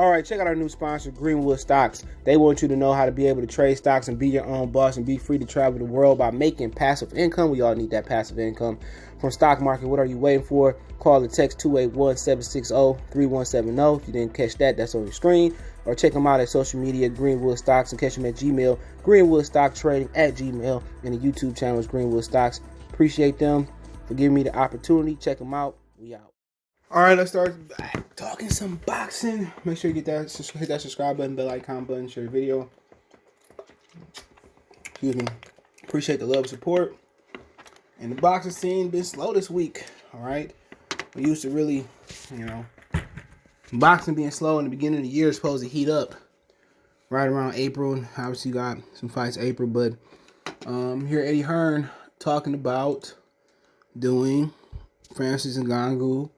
All right, check out our new sponsor, Greenwood Stocks. They want you to know how to be able to trade stocks and be your own boss and be free to travel the world by making passive income. We all need that passive income from stock market. What are you waiting for? Call or text 281-760-3170. If you didn't catch that, that's on your screen. Or check them out at social media, Greenwood Stocks, and catch them at Gmail, greenwoodstocktrading at Gmail, and the YouTube channel is Greenwood Stocks. Appreciate them for giving me the opportunity. Check them out. We out. All right, let's start talking some boxing. Make sure you hit that subscribe button, bell icon button, share the video. Excuse me. Appreciate the love and support. And the boxing scene been slow this week. All right, we used to really, boxing being slow in the beginning of the year is supposed to heat up right around April. And obviously, you got some fights April, but here Eddie Hearn talking about doing Francis Ngannou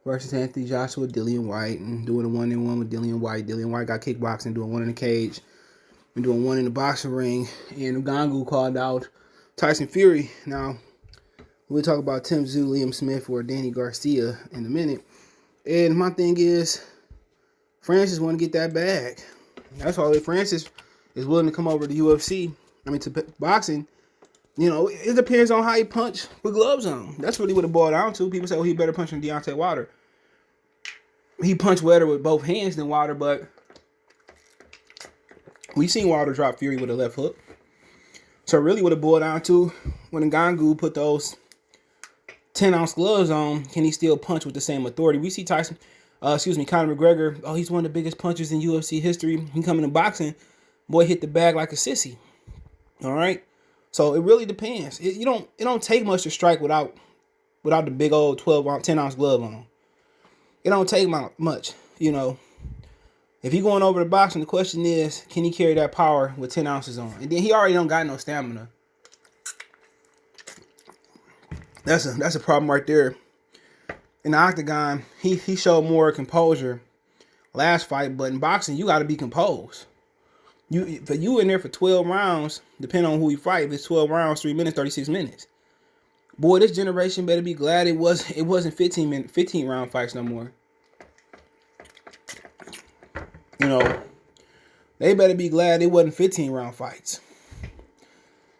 versus Anthony Joshua, Dillian White, and doing a 1-on-1 with Dillian White. Dillian White got kickboxing, doing one in the cage, and doing one in the boxing ring. And Ngannou called out Tyson Fury. Now, we'll talk about Tszyu, Liam Smith, or Danny Garcia in a minute. And my thing is, Francis want to get that bag. That's all. If Francis is willing to come over to UFC, to boxing, it depends on how he punch with gloves on. That's really what it boiled down to. People say, he better punch than Deontay Wilder. He punched better with both hands than Wilder, but we seen Wilder drop Fury with a left hook. So really what it boiled down to, when Ngannou put those 10-ounce gloves on, can he still punch with the same authority? We see Conor McGregor, he's one of the biggest punchers in UFC history. He coming in boxing, boy hit the bag like a sissy. All right? So it really depends. It don't take much to strike without the big old 10-ounce glove on. It don't take much, If he going over to boxing, the question is, can he carry that power with 10 ounces on? And then he already don't got no stamina. That's a problem right there. In the octagon, he showed more composure last fight, but in boxing, you got to be composed. You in there for 12 rounds, depending on who you fight. If it's 12 rounds, 3 minutes, 36 minutes. Boy, this generation better be glad it wasn't 15 round fights no more. They better be glad it wasn't 15 round fights.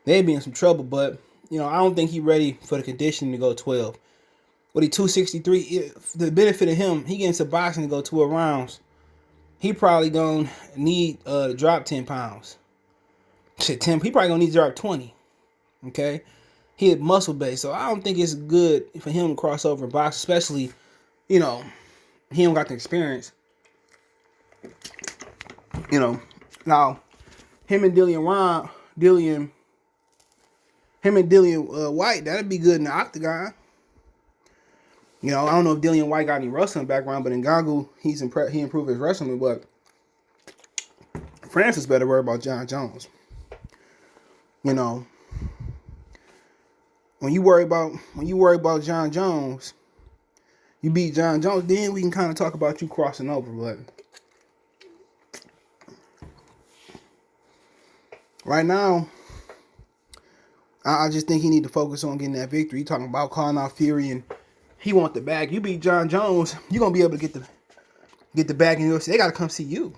They'd be in some trouble, but I don't think he's ready for the conditioning to go 12. But he 263. The benefit of him, he getting to boxing to go 12 rounds. He probably gonna need to drop 10 pounds. He probably gonna need to drop 20. Okay? He had muscle base, so I don't think it's good for him to cross over and box, especially, he don't got the experience. Now, him and Dillian White, that'd be good in the octagon. I don't know if Dillian White got any wrestling background, but in Ngannou, he improved his wrestling. But Francis better worry about John Jones. When you worry about John Jones, you beat John Jones, then we can kind of talk about you crossing over. But right now, I just think he need to focus on getting that victory. He talking about calling out Fury and he want the bag. You beat John Jones, you're gonna be able to get the bag in the UFC. They gotta come see you.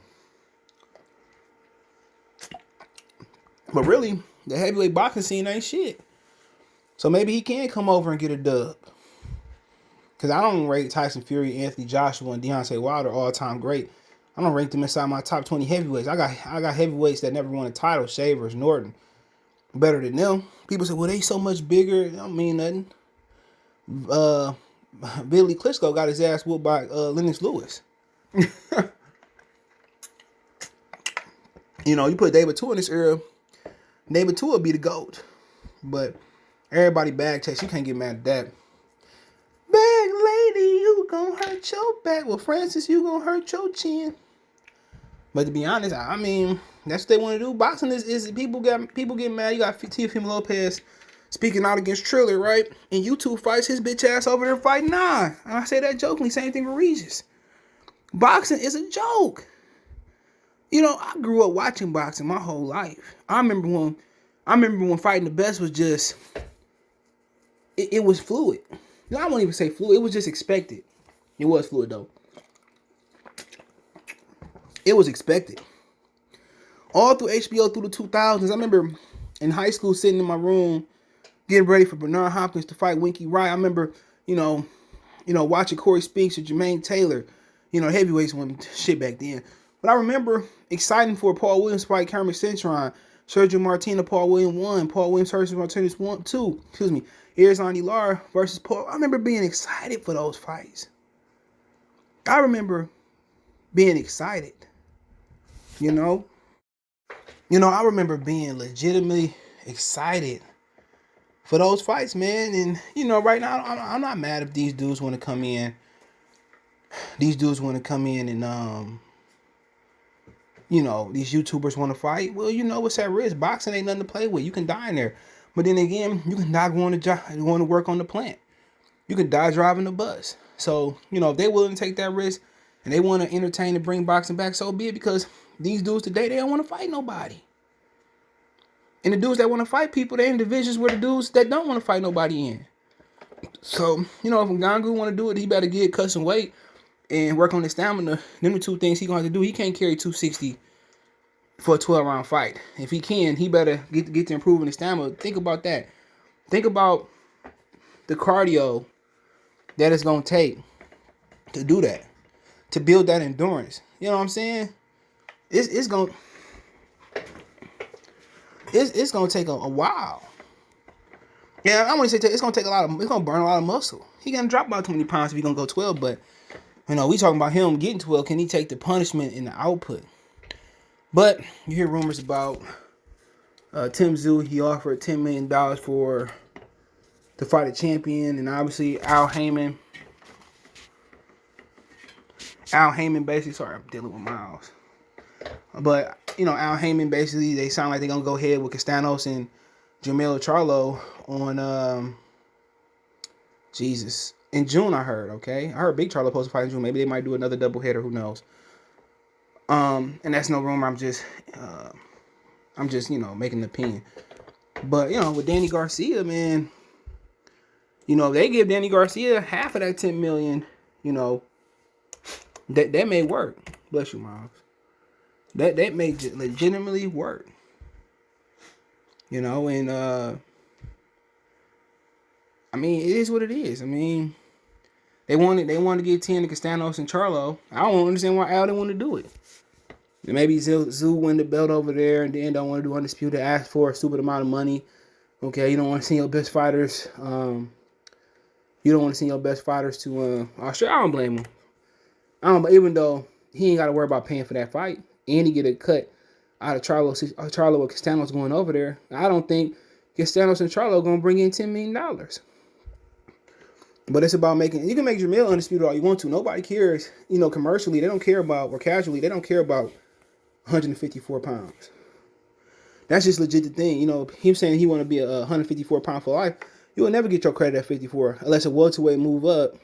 But really, the heavyweight boxing scene ain't shit. So maybe he can come over and get a dub. Because I don't rate Tyson Fury, Anthony Joshua, and Deontay Wilder all-time great. I don't rank them inside my top 20 heavyweights. I got heavyweights that never won a title, Shavers, Norton. Better than them. People say, well, they so much bigger. It don't mean nothing. Billy Klitschko got his ass whooped by Lennox Lewis. You put David Tua in this era, David Tua would be the GOAT. But everybody bag chase. You can't get mad at that. Bag lady, you gonna hurt your back. Well, Francis, you gonna hurt your chin. But to be honest, that's what they want to do. Boxing is people get mad. You got Teofimo Lopez speaking out against Triller, right? And YouTube fights his bitch ass over there fighting nine. And I say that jokingly. Same thing with Regis. Boxing is a joke. I grew up watching boxing my whole life. I remember when fighting the best was just, it was fluid. I won't even say fluid. It was just expected. It was fluid though. It was expected. All through HBO through the 2000s. I remember in high school sitting in my room getting ready for Bernard Hopkins to fight Winky Wright. I remember, watching Corey Spinks or Jermaine Taylor, heavyweights when shit back then. But I remember exciting for Paul Williams fight Cameron Cintron, Sergio Martina, Paul Williams 1, Paul Williams versus Martinez 2, Arizona Lara versus Paul. I remember being excited for those fights. I remember being excited, I remember being legitimately excited for those fights, man. And, right now, I'm not mad if these dudes want to come in. These dudes want to come in and, these YouTubers want to fight. Well, what's at risk. Boxing ain't nothing to play with. You can die in there. But then again, you can die going to work on the plant. You can die driving the bus. So, if they're willing to take that risk and they want to entertain and bring boxing back, so be it. Because these dudes today, they don't want to fight nobody. And the dudes that want to fight people, they're in divisions where the dudes that don't want to fight nobody in. So, if Ngannou want to do it, he better cut some weight and work on his stamina. Them the two things he going to have to do. He can't carry 260 for a 12-round fight. If he can, he better get to improving his stamina. Think about that. Think about the cardio that it's going to take to do that, to build that endurance. You know what I'm saying? It's going to take a while. Yeah, I want to say it's going to take it's going to burn a lot of muscle. He going to drop about 20 pounds if he's going to go 12, but we talking about him getting 12. Can he take the punishment and the output? But you hear rumors about Tszyu. He offered $10 million to fight a champion, and obviously Al Heyman. Basically, sorry, I'm dealing with Miles. But Al Heyman basically, they sound like they're gonna go ahead with Castanos and Jermell Charlo on in June. I heard. Okay, I heard Big Charlo supposed to fight in June. Maybe they might do another doubleheader. Who knows? And that's no rumor. I'm just making an opinion. But with Danny Garcia, man, they give Danny Garcia half of that $10 million. That may work. Bless you, Miles. That may legitimately work. And I mean, it is what it is. I mean, they want to get 10 to Castanos and Charlo. I don't understand why Al didn't want to do it. Maybe Tszyu win the belt over there and then don't want to do undisputed, ask for a stupid amount of money. Okay, you don't want to send your best fighters. You don't want to send your best fighters to Australia. I don't blame him. Even though he ain't got to worry about paying for that fight, and he get a cut out of Charlo or Castanos going over there. I don't think Castanos and Charlo going to bring in $10 million. But it's about making. You can make Jermell undisputed all you want to. Nobody cares. Commercially, they don't care about, or casually, they don't care about 154 pounds. That's just legit the thing. Him saying he want to be a 154 pound for life, you will never get your credit at 54 unless a welterweight move up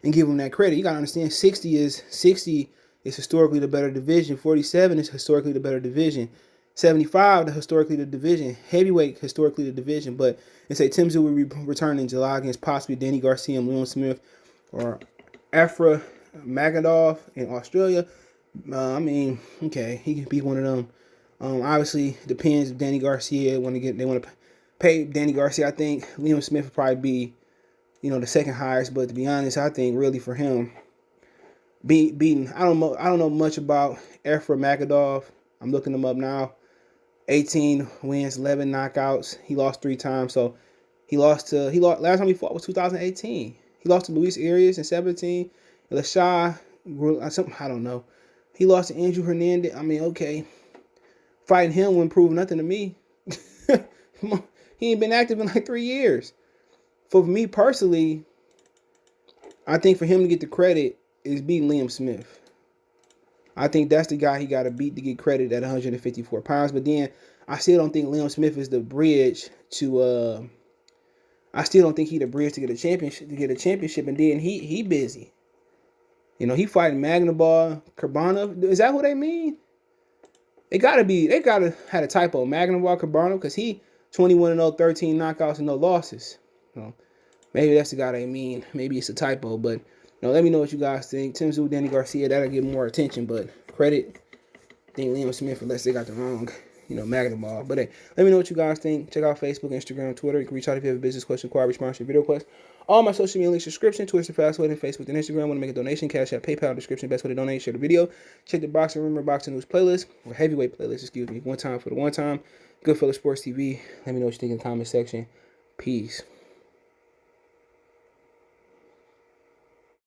and give him that credit. You got to understand 60 is historically the better division. 47 is historically the better division. 75 historically the division. Heavyweight historically the division. But they say Tszyu will return in July against possibly Danny Garcia and Liam Smith or Afra Magadov in Australia. Okay, he can be one of them. Obviously, depends if Danny Garcia they want to pay Danny Garcia. I think Liam Smith would probably be, the second highest. But to be honest, I think really for him, beating. I don't know much about Afra Magadov. I'm looking him up now. 18 wins, 11 knockouts. He lost 3 times. So last time he fought was 2018. He lost to Luis Arias in 17. Lasha, I don't know. He lost to Andrew Hernandez. Okay. Fighting him wouldn't prove nothing to me. He ain't been active in like 3 years. For me personally, I think for him to get the credit is beating Liam Smith. I think that's the guy he got to beat to get credit at 154 pounds. But then I still don't think Liam Smith is the bridge to. I still don't think he's the bridge to get a championship. And then he busy. He fighting Magnaball, Kurbanov. Is that who they mean? They gotta had a typo. Magnaball, Kurbanov, because he 21-0, 13 knockouts and no losses. Maybe that's the guy they mean. Maybe it's a typo, but let me know what you guys think. Tszyu, Danny Garcia, that'll get more attention, but credit, I think Liam Smith, unless they got the wrong, Magnum ball. But hey, let me know what you guys think. Check out Facebook, Instagram, Twitter. You can reach out if you have a business question, inquiry, response, or video request. All my social media links, description, Twitter, the fast way, and Facebook and Instagram. Want to make a donation, Cash App, PayPal, description, best way to donate, share the video. Check the Boxing Rumor, Boxing News playlist, or Heavyweight playlist, excuse me. One time for the one time. Goodfellas Sports TV. Let me know what you think in the comment section. Peace.